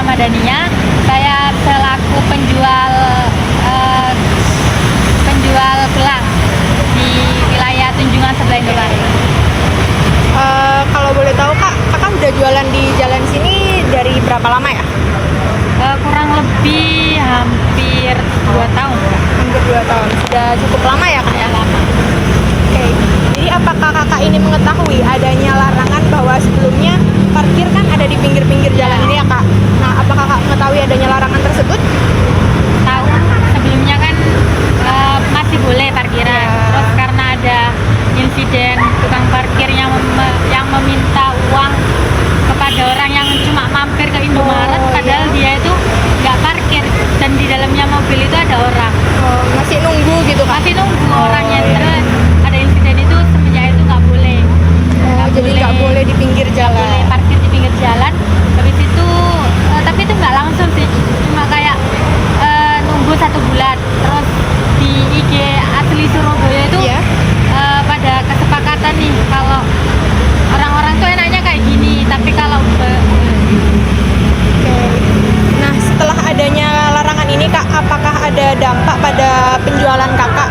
Ramadhania. Saya selaku penjual gelang di wilayah Tunjungan sebelah Indomaret. Kalau boleh tahu Kak, Kakak udah jualan di jalan sini dari berapa lama ya? Kurang lebih hampir 2 tahun, Kak. Hampir 2 tahun. Sudah cukup lama ya Kak ya? Lama. Oke. Jadi apakah Kakak ini mengetahui adanya larangan bahwa sebelumnya parkir kan ada di pinggir-pinggir jalan ini ya Kak? Nah, apakah Kakak mengetahui adanya larangan tersebut? Tahu sebelumnya kan masih boleh parkiran. Ya. Terus karena ada insiden tukang parkir yang meminta uang kepada orang yang cuma mampir ke Indomaret, padahal dia itu nggak parkir dan di dalamnya mobil itu ada orang. Oh, masih nunggu gitu Kak? Masih nunggu orangnya. Terus ada insiden itu, semenjak itu nggak boleh. Jadi nggak boleh di pinggir Boleh jalan. parkir di pinggir jalan. Habis itu tapi itu nggak langsung sih, cuma kayak nunggu 1 bulan. Terus di IG asli Surabaya itu Iya. pada kesepakatan nih kalau orang-orang tuh enaknya kayak gini, tapi kalau Oke. Nah, setelah adanya larangan ini Kak, apakah ada dampak pada penjualan Kakak?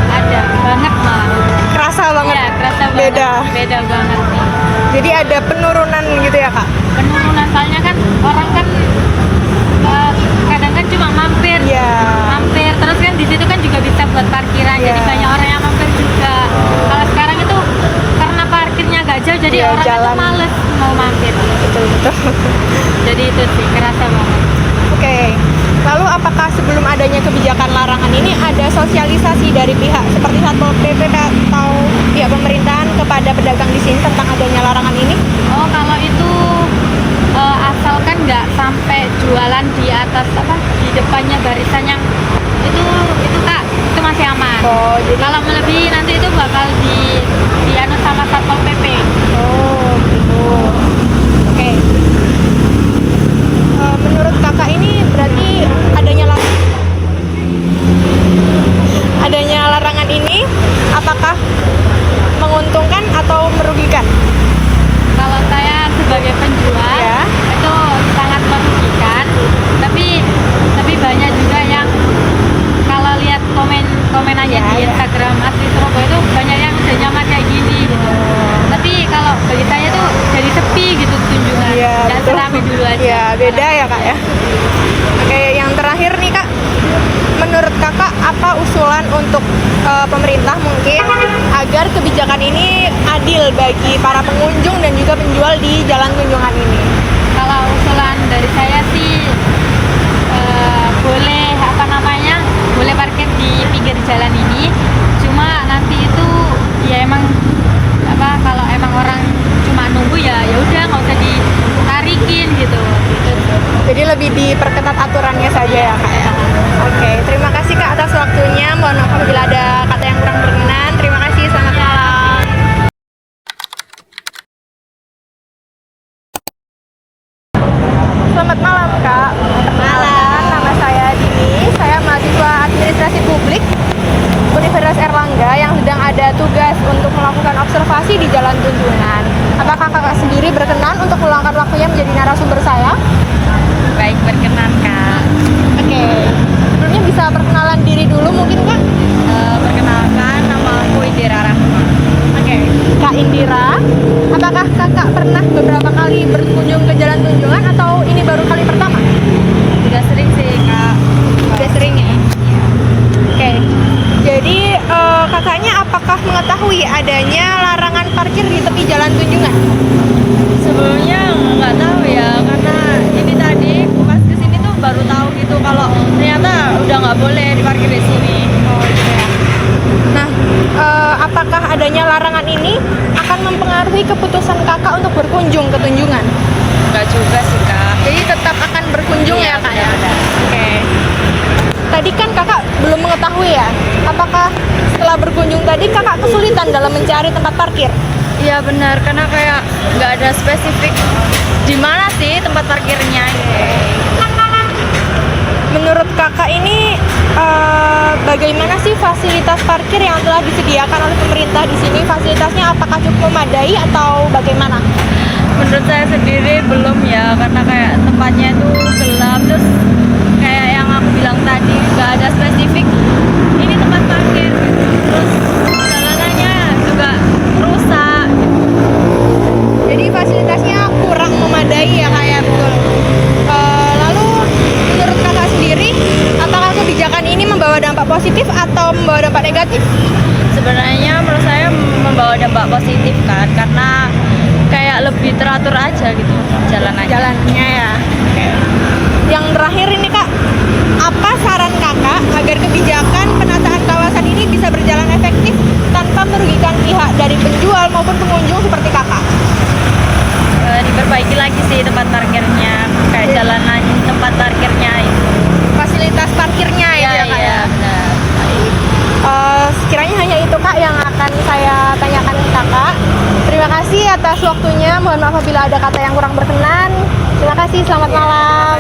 ada banget malah. Kerasa banget. Iya, kerasa Beda. banget. Beda banget nih. Jadi ada penurunan gitu ya Kak? Penurunan, soalnya kan orang kan kadang kan cuma mampir. Iya. Mampir terus kan di situ kan juga bisa buat parkiran. Iya. Jadi banyak orang yang mampir juga. Kalau sekarang itu karena parkirnya gak jauh, jadi Iya, orang jalan. itu males mau mampir. Betul. Jadi itu sih kerasa banget. Oke. Lalu apakah sebelum adanya kebijakan larangan ini ada sosialisasi dari pihak seperti Satpol PP atau pihak pemerintahan kepada pedagang di sini tentang adanya larangan ini? Oh, kalau itu asalkan nggak sampai jualan di atas di depannya barisan yang itu Kak, itu masih aman. Oh, jadi Kalau melebihi nanti itu bakal dianu sama Satpol PP. oh gitu. Oke. Menurut Kakak ini berarti adanya larangan ini apakah menguntungkan atau merugikan? Kalau saya sebagai penjual Ya. itu sangat merugikan, tapi banyak juga yang kalau lihat komen aja di Instagram asli Surabaya itu banyak yang udah nyaman kayak gini gitu. Tapi kalau bagi saya tuh jadi sepi gitu Tunjungan. Iya, Dan betul. serame dulu aja. Ya, beda ya Kak ya. Oke, yang terakhir nih Kak, menurut Kakak apa usulan untuk pemerintah mungkin agar kebijakan ini adil bagi para pengunjung dan juga penjual di Jalan Tunjungan ini? Kalau usulan dari saya sih boleh boleh parkir di pinggir jalan ini. Cuma nanti itu ya emang kalau emang orang cuma nunggu ya udah nggak usah ditarikin gitu. Jadi lebih diperketat aturannya saja ya Kak ya. Oke, terima kasih Kak atas waktunya. Mohon maaf apabila ada kata yang kurang berkenan. Terima kasih, selamat malam. Selamat malam Kak. Perkenalkan, nama saya Dini. Saya mahasiswa Administrasi Publik Universitas Erlangga yang sedang ada tugas untuk melakukan observasi di Jalan Tunjungan. Apakah Kakak sendiri berkenan untuk meluangkan waktunya menjadi narasumber saya? Baik, berkenan Kak. Oke, sebelumnya bisa perkenalan diri dulu mungkin Kak? Perkenalkan, nama aku Indira Rahma. Oke, Kak Indira, apakah Kakak pernah beberapa kali berkunjung ke Jalan Tunjungan atau ini baru kali pertama? Udah sering sih Kak. Udah sering ya? Oke, jadi kakaknya apakah mengetahui adanya larangan parkir di tepi Jalan Tunjungan? Sebelumnya nggak tahu ya, karena ini tadi pas kesini tuh baru tahu gitu kalau ternyata udah nggak boleh diparkir di sini. Oh gitu ya. Nah, apakah adanya larangan ini akan mempengaruhi keputusan kakak untuk berkunjung ke Tunjungan? Nggak juga sih Kak. Jadi tetap akan berkunjung Iya, ya kak ya? benar-benar. Oke. Tadi kan kakak belum mengetahui ya, apakah setelah berkunjung tadi kakak kesulitan dalam mencari tempat parkir? Iya benar, karena kayak nggak ada spesifik di mana sih tempat parkirnya. Menurut kakak ini bagaimana sih fasilitas parkir yang telah disediakan oleh pemerintah di sini? Fasilitasnya apakah cukup memadai atau bagaimana? Menurut saya sendiri belum ya, karena kayak tempatnya itu jalannya ya. Yang terakhir ini Kak, apa saran Kakak agar kebijakan penataan kawasan ini bisa berjalan efektif tanpa merugikan pihak dari penjual maupun pengunjung seperti Kakak? Diperbaiki lagi sih tempat parkirnya, kayak jalanan tempat parkirnya itu. Fasilitas parkirnya Iya, ya Kak iya, ya. benar. Sekiranya hanya itu Kak yang akan saya tanyakan ke Kakak. Terima kasih atas waktunya. Mohon maaf apabila ada kata yang kurang berkenan. Terima kasih, selamat malam.